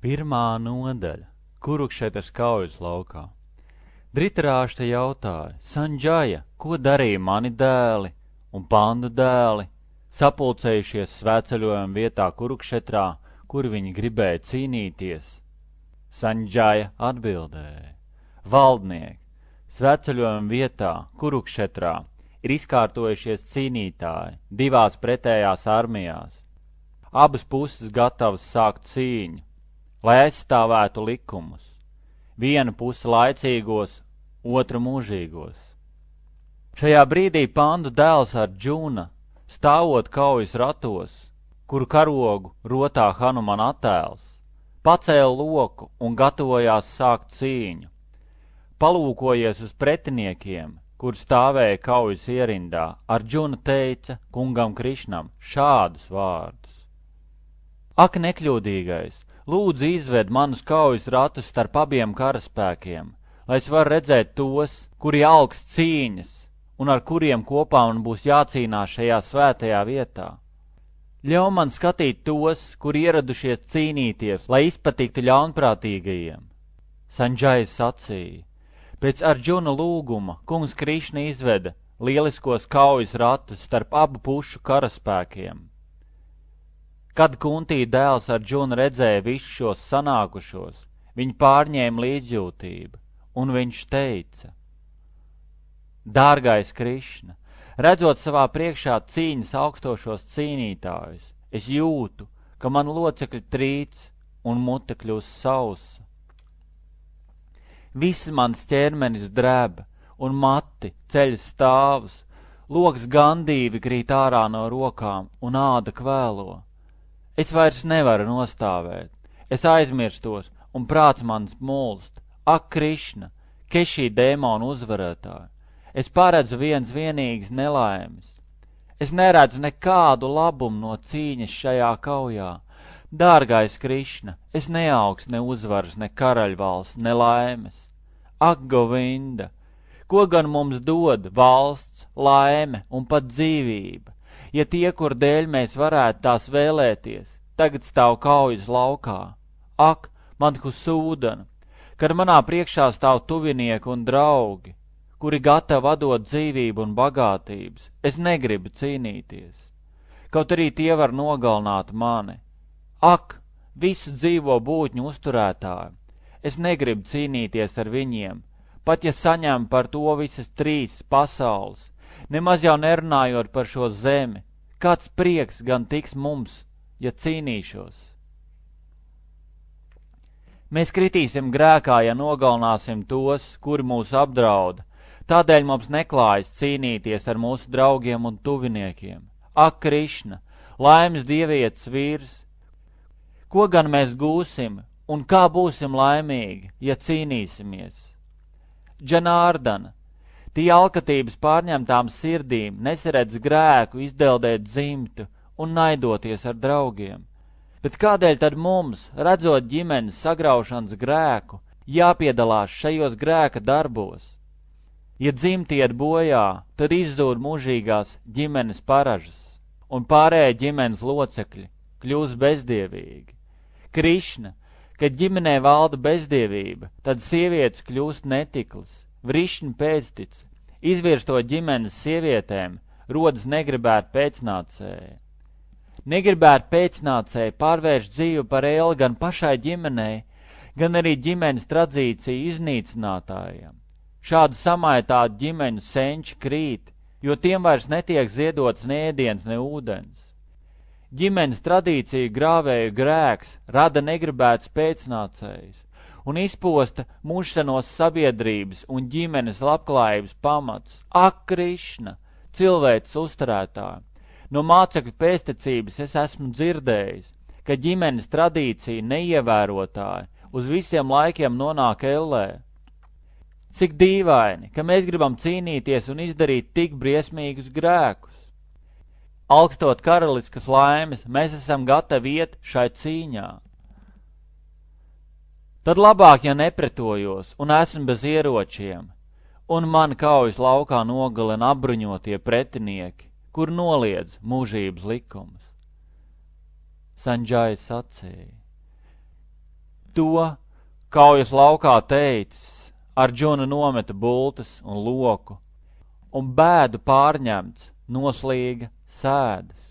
Pirmā nodaļa – Kurukšetras kaujas laukā. Dhritarāšta jautāja: Sanģaja, ko darīja mani dēli un Pandu dēli, sapulcējušies svētceļojuma vietā Kurukšetrā, kur viņi gribēja cīnīties? Sanģaja atbildēja: Valdnieki, svētceļojuma vietā Kurukšetrā ir izkārtojušies cīnītāji divās pretējās armijās. Abas puses gatavas sākt cīņu, lai aizstāvētu likumus. Viena puse laicīgos, otra mūžīgos. Šajā brīdī Pandu dēls Arģuna, stāvot kaujas ratos, kuru karogu rotā Hanumana attēls, pacēla loku un gatavojās sākt cīņu. Palūkojies uz pretiniekiem, kur stāvēja kaujas ierindā, Arģuna teica kungam Krišnam šādus vārdus: Ak, nekļūdīgais! Lūdzu, izved manus kaujas ratus starp abiem karaspēkiem, lai es varu redzēt tos, kuri augs cīņas un ar kuriem kopā man būs jācīnās šajā svētajā vietā. Ļauj man skatīt tos, kuri ieradušies cīnīties, lai izpatiktu ļaunprātīgajiem. Sanģajs sacīja: Pēc Arģuna lūguma kungs Krišna izveda lieliskos kaujas ratus starp abu pušu karaspēkiem. Kad Kuntī dēls Arģuna redzēja visus šos sanākušos, viņu pārņēma līdzjūtība, un viņš teica: Dārgais Krišna, redzot savā priekšā cīņas augstošos cīnītājus, es jūtu, ka man locekļi trīc un mute kļūst sausa. Viss mans ķermenis dreb, un mati ceļ stāvus, loks gandīvi krīt ārā no rokām un āda kvēlo. Es vairs nevaru nostāvēt, es aizmirstos, un prāts mans mulst. Ak, Krišna, Kešī dēmona uzvarētāja, es paredzu vienīgas nelaimes. Es neredzu nekādu labumu no cīņas šajā kaujā. Dārgais Krišna, es neaugs ne uzvaras, ne karaļvalsts, ne laimes. Ak, Govinda, ko gan mums dod valsts, laime un pat dzīvība, ja tie, kur dēļ mēs varētu tās vēlēties, tagad stāv kaujas laukā? Ak, Madhusūdana, kad manā priekšā stāv tuvinieki un draugi, kuri gatavi atdot dzīvību un bagātības, es negribu cīnīties. Kaut arī tie var nogalināt mani. Ak, visu dzīvo būtņu uzturētāji, es negribu cīnīties ar viņiem, pat ja saņem par to visas 3 pasaules, nemaz jau nerunājot par šo zemi. Kāds prieks gan tiks mums, ja cīnīšos? Mēs kritīsim grēkā, ja nogalināsim tos, kuri mūs apdrauda, tādēļ mums neklājas cīnīties ar mūsu draugiem un tuviniekiem. Ak, Krišna, laimes dievietes vīrs, ko gan mēs gūsim un kā būsim laimīgi, ja cīnīsimies? Džanārdana, tie alkatības pārņemtām sirdīm nesaredz grēku izdeldēt dzimtu un naidoties ar draugiem. Bet kādēļ tad mums, redzot ģimenes sagraušanas grēku, jāpiedalās šajos grēka darbos? Ja dzimti iet bojā, tad izzūd mūžīgās ģimenes paražas, un pārējie ģimenes locekļi kļūst bezdievīgi. Krišna, kad ģimenē valda bezdievība, tad sievietes kļūst netiklas, vrišņi pēctici, izvirsto ģimenes sievietēm, rodas negribēt pēcnācēji. Negribēt pēcnācēji pārvērš dzīvi par ēli gan pašai ģimenei, gan arī ģimenes tradīciju iznīcinātājiem. Šādi samaitāti ģimeņu senči krīt, jo tiem vairs netiek ziedots ne ēdiens, ne ūdens. Ģimenes tradīciju grāvēju grēks rada negribēts pēcnācējs un izposta mūžsenos sabiedrības un ģimenes labklājības pamats. Ak, Krišna, cilvēks uzturētāji, no mācekļu pēstecības es esmu dzirdējis, ka ģimenes tradīcija neievērotāji uz visiem laikiem nonāk ellē. Cik dīvaini, ka mēs gribam cīnīties un izdarīt tik briesmīgus grēkus. Augstot karaliskas laimes, mēs esam gatavi iet šai cīņā. Tad labāk, ja nepretojos un esmu bez ieročiem, un man kaujas laukā nogalina apbruņotie pretinieki, kur noliedz mūžības likumus. Sanģajs sacīja: To kaujas laukā teicis, Arģuna nometa bultas un loku, un bēdu pārņemts noslīga sēdas.